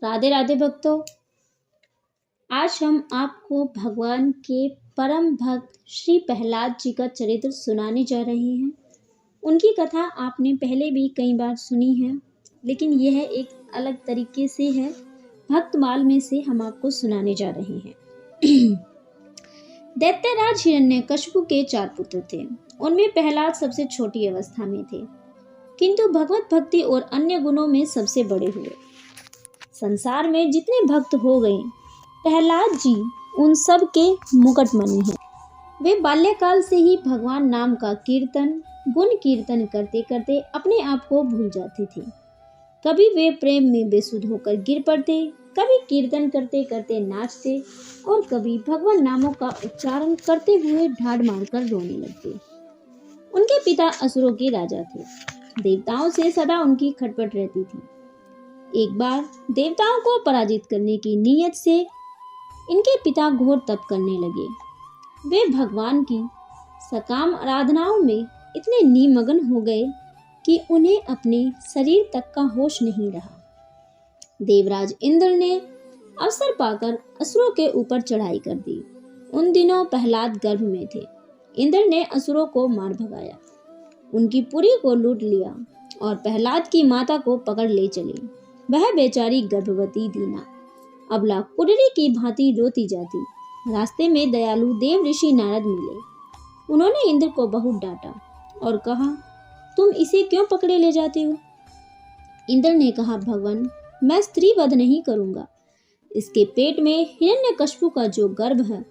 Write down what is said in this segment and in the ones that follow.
राधे राधे भक्तों। आज हम आपको भगवान के परम भक्त श्री प्रहलाद जी का चरित्र सुनाने जा रहे हैं। उनकी कथा आपने पहले भी कई बार सुनी है, लेकिन यह एक अलग तरीके से है। भक्तमाल में से हम आपको सुनाने जा रहे हैं। दैत्यराज हिरण्यकशिपु के 4 पुत्र थे। उनमें प्रहलाद सबसे छोटी अवस्था में थे, किंतु भगवत भक्ति और अन्य गुणों में सबसे बड़े हुए। संसार में जितने भक्त हो गए, प्रहलाद जी उन सब के मुकुटमणि हैं। वे बाल्यकाल से ही भगवान नाम का गुण कीर्तन करते करते अपने आप को भूल जाते थे। कभी वे प्रेम में बेसुध होकर गिर पड़ते, कभी कीर्तन करते करते नाचते और कभी भगवान नामों का उच्चारण करते हुए ढाढ़ मारकर रोने लगते। उनके पिता असुरों के राजा थे। देवताओं से सदा उनकी खटपट रहती थी। एक बार देवताओं को पराजित करने की नीयत से इनके पिता घोर तप करने लगे। वे भगवान की सकाम आराधनाओं में इतने निमग्न हो गए कि उन्हें अपने शरीर तक का होश नहीं रहा। देवराज इंद्र ने अवसर पाकर असुरों के ऊपर चढ़ाई कर दी। उन दिनों प्रहलाद गर्भ में थे। इंद्र ने असुरों को मार भगाया, उनकी पुरी को लूट लिया और प्रहलाद की माता को पकड़ ले चले। वह बेचारी गर्भवती दीना अबला कुडरी की भांति रोती जाती। रास्ते में दयालु देव ऋषि नारद मिले। उन्होंने इंद्र को बहुत डांटा और कहा, तुम इसे क्यों पकड़े ले जाते हो? इंद्र ने कहा, भगवान, मैं स्त्री वध नहीं करूंगा। इसके पेट में हिरण्यकशिपु का जो गर्भ है,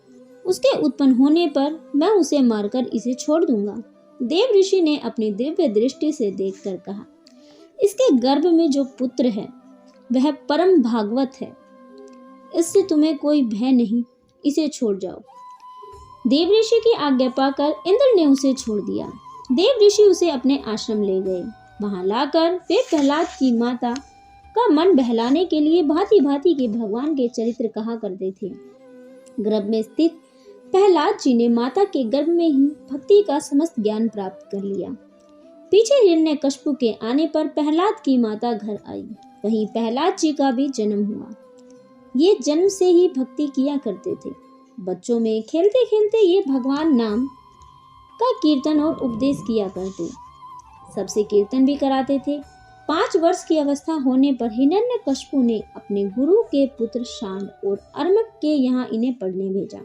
उसके उत्पन्न होने पर मैं उसे मारकर इसे छोड़ दूंगा। देव ऋषि ने अपनी दिव्य दृष्टि से देखकर कहा, इसके गर्भ में जो पुत्र है वह परम भागवत है। इससे तुम्हें कोई भय नहीं, इसे छोड़ जाओ। देव ऋषि की आज्ञा पाकर इंद्र ने उसे छोड़ दिया। देव ऋषि उसे अपने आश्रम ले गए। वहां लाकर वे प्रहलाद की माता का मन बहलाने के लिए भांति भांति के भगवान के चरित्र कहा करते थे। गर्भ में स्थित प्रहलाद जी ने माता के गर्भ में ही भक्ति का समस्त ज्ञान प्राप्त कर लिया। पीछे हिरण्यकशिपु के आने पर प्रहलाद की माता घर आई। वहीं प्रहलाद जी का भी जन्म हुआ। ये जन्म से ही भक्ति किया करते थे। बच्चों में खेलते खेलते ये भगवान नाम का कीर्तन और उपदेश किया करते। सबसे कीर्तन भी कराते थे। 5 वर्ष की अवस्था होने पर हिरण्यकशिपु ने अपने गुरु के पुत्र शांड और अर्मक के यहाँ इन्हें पढ़ने भेजा,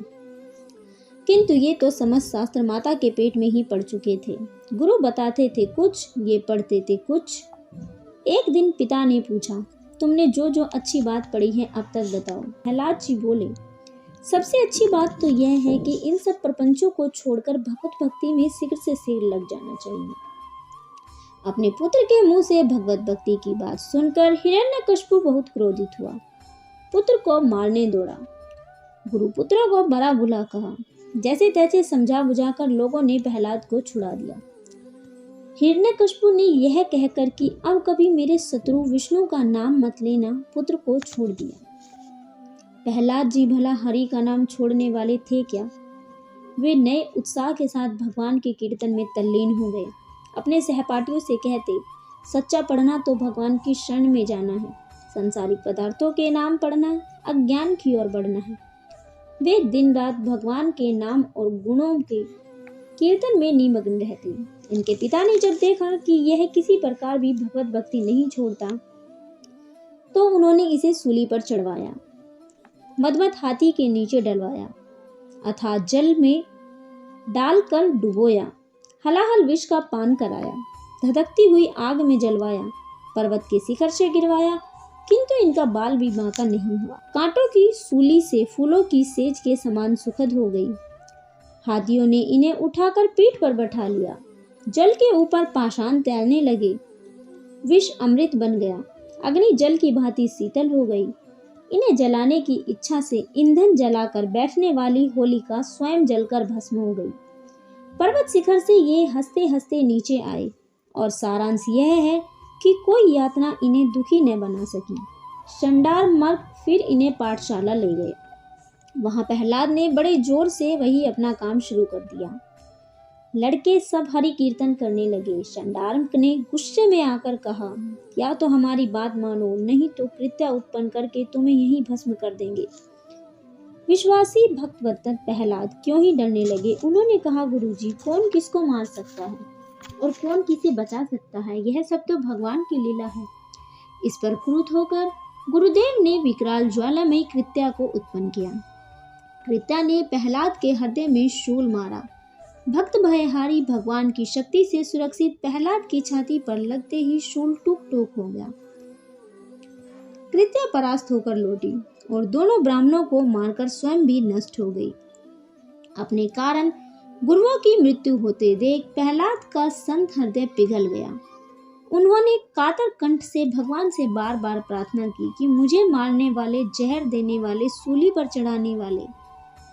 किंतु ये तो समस्त शास्त्र माता के पेट में ही पढ़ चुके थे। गुरु बताते थे कुछ, ये पढ़ते थे कुछ। एक दिन पिता ने पूछा, तुमने जो जो अच्छी बात पढ़ी है अब तक बताओ। प्रहलाद जी बोले, सबसे अच्छी बात तो यह है कि इन सब प्रपंचों को छोड़कर भगवत भक्ति में शीघ्र से शीघ्र लग जाना चाहिए। अपने पुत्र के मुंह से भगवत भक्ति की बात सुनकर हिरण्यकशिपु बहुत क्रोधित हुआ। पुत्र को मारने दौड़ा। गुरु पुत्र को बड़ा बुला कहा। जैसे तैसे समझा बुझाकर लोगों ने प्रहलाद को छुड़ा दिया। हिरण्यकशिपु ने यह कहकर कि अब कभी मेरे शत्रु विष्णु का नाम मत लेना, पुत्र को छोड़ दिया। प्रहलाद जी भला हरि का नाम छोड़ने वाले थे क्या? वे नए उत्साह के साथ भगवान के कीर्तन में तल्लीन हो गए। अपने सहपाठियों से कहते, सच्चा पढ़ना तो भगवान की शरण में जाना है, संसारिक पदार्थों के नाम पढ़ना अज्ञान की ओर बढ़ना है। वे दिन रात भगवान के नाम और गुणों के कीर्तन में निमग्न रहते। इनके पिता ने जब देखा कि यह किसी प्रकार भी भगवत भक्ति नहीं छोड़ता, तो उन्होंने इसे सूली पर चढ़वाया, मदमत हाथी के नीचे डलवाया, अथाह जल में डालकर डुबोया, हलाहल विष का पान कराया, धधकती हुई आग में जलवाया, पर्वत के शिखर से गिरवाया, किंतु इनका बाल भी बांका नहीं हुआ। कांटों की सूली से फूलों की सेज के समान सुखद हो गई। हाथियों ने इन्हें उठाकर पीठ पर बैठा लिया। जल के ऊपर पाषाण तैरने लगे। विष अमृत बन गया। अग्नि जल की भांति शीतल हो गई। इन्हें जलाने की इच्छा से ईंधन जलाकर बैठने वाली होलिका स्वयं जलकर भस्म हो गई। पर्वत शिखर से ये हंसते हंसते नीचे आए और सारांश यह है कि कोई यातना इन्हें दुखी न बना सकी। चंडाल मर्ग फिर इन्हें पाठशाला ले गए। वहां प्रहलाद ने बड़े जोर से वही अपना काम शुरू कर दिया। लड़के सब हरि कीर्तन करने लगे। शंडार्क ने गुस्से में आकर कहा, या तो हमारी बात मानो, नहीं तो कृत्या उत्पन्न करके तुम्हें यहीं भस्म कर देंगे। विश्वासी भक्तवत्सल प्रहलाद क्यों ही डरने लगे। उन्होंने कहा, गुरुजी, कौन किसको मार सकता है और कौन किसे बचा सकता है, यह सब तो भगवान की लीला है। इस पर क्रुद्ध होकर गुरुदेव ने विकराल ज्वालामयी कृत्या को उत्पन्न किया। कृत्या ने प्रहलाद के हृदय में शूल मारा। भक्त भयहारी भगवान की शक्ति से सुरक्षित प्रहलाद की छाती पर लगते ही शूल टूक टूक हो गया। कृत्या परास्त होकर लौटी और दोनों ब्राह्मणों को मारकर स्वयं भी नष्ट हो गई। अपने कारण गुरुओं की मृत्यु होते देख प्रहलाद का संत हृदय पिघल गया। उन्होंने कातर कंठ से भगवान से बार बार प्रार्थना की कि मुझे मारने वाले, जहर देने वाले, सूली पर चढ़ाने वाले,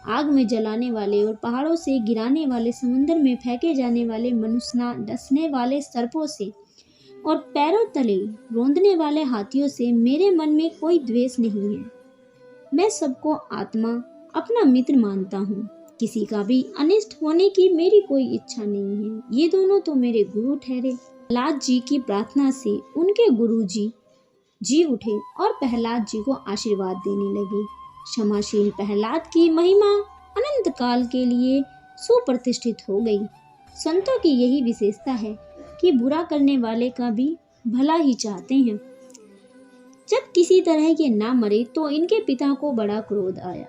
आग में जलाने वाले और पहाड़ों से गिराने वाले, समुद्र में फेंके जाने वाले, मनुष्य डसने वाले सर्पों से और पैरों तले रौंदने वाले हाथियों से मेरे मन में कोई द्वेष नहीं है। मैं सबको आत्मा, अपना मित्र मानता हूँ। किसी का भी अनिष्ट होने की मेरी कोई इच्छा नहीं है। ये दोनों तो मेरे गुरु ठहरे। प्रहलाद जी की प्रार्थना से उनके गुरु जी उठे और प्रहलाद जी को आशीर्वाद देने लगे। क्षमाशील प्रहलाद की महिमा अनंत काल के लिए सुप्रतिष्ठित हो गई। संतों की यही विशेषता है कि बुरा करने वाले का भी भला ही चाहते हैं। जब किसी तरह के ना मरे तो इनके पिता को बड़ा क्रोध आया।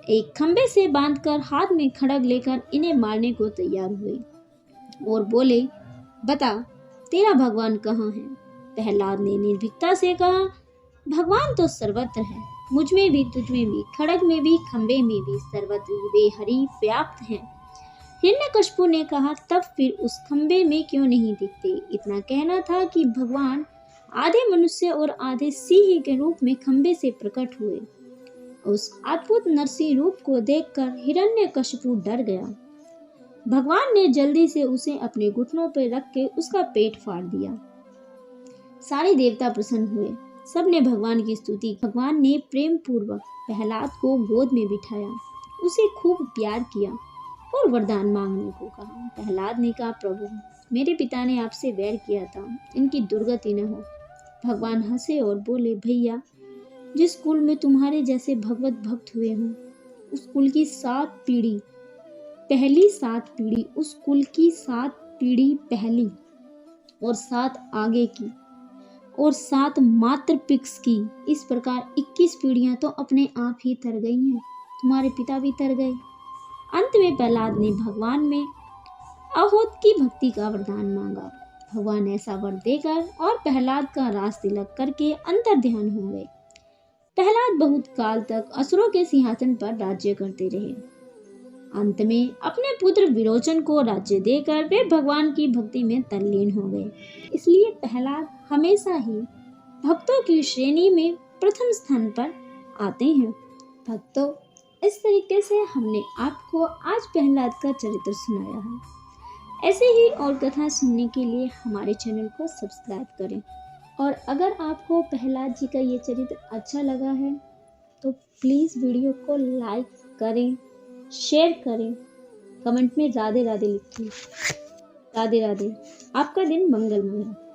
एक खंबे से बांधकर हाथ में खड़ग लेकर इन्हें मारने को तैयार हुए और बोले, बता तेरा भगवान कहाँ है। प्रहलाद ने निर्भीकता से कहा, भगवान तो सर्वत्र है, मुझ में भी, तुझ में भी, खड़ग में भी, खंबे में भी, सर्वत्र वे हरि व्याप्त हैं। हिरण्यकशिपु ने कहा, तब फिर उस खंबे में क्यों नहीं दिखते। इतना कहना था कि भगवान आधे मनुष्य और आधे सिंह के रूप में खंबे से प्रकट हुए। उस अद्भुत नरसिंह रूप को देखकर हिरण्यकशिपु डर गया। भगवान ने जल्दी से उसे अपने घुटनों पर रख के उसका पेट फाड़ दिया। सारे देवता प्रसन्न हुए, सबने भगवान की स्तुति। भगवान ने प्रेम पूर्वक प्रहलाद को गोद में बिठाया, उसे खूब प्यार किया और वरदान मांगने को कहा। प्रहलाद ने कहा, प्रभु मेरे पिता ने आपसे वैर किया था, इनकी दुर्गति न हो। भगवान हंसे और बोले, भैया जिस कुल में तुम्हारे जैसे भगवत भक्त हुए हों, उस कुल की 7 पीढ़ी, पहली 7 पीढ़ी, उस कुल की 7 पीढ़ी पहली और 7 आगे की और 7 मात्र पिक्स की, इस प्रकार 21 पीढ़ियां तो अपने आप ही तर गई हैं। तुम्हारे पिता भी तर गए। अंत में प्रहलाद ने भगवान में अहोत की भक्ति का वरदान मांगा। भगवान ऐसा वर देकर और प्रहलाद का रास तिलक करके अंतर ध्यान हो गए। प्रहलाद बहुत काल तक असुरों के सिंहासन पर राज्य करते रहे। अंत में अपने पुत्र विरोचन को राज्य देकर वे भगवान की भक्ति में तल्लीन हो गए। इसलिए प्रहलाद हमेशा ही भक्तों की श्रेणी में प्रथम स्थान पर आते हैं। भक्तों, इस तरीके से हमने आपको आज प्रहलाद का चरित्र सुनाया है। ऐसे ही और कथा सुनने के लिए हमारे चैनल को सब्सक्राइब करें और अगर आपको प्रहलाद जी का ये चरित्र अच्छा लगा है तो प्लीज़ वीडियो को लाइक करें, शेयर करें, कमेंट में राधे राधे लिखें। राधे राधे। आपका दिन मंगलमय हो।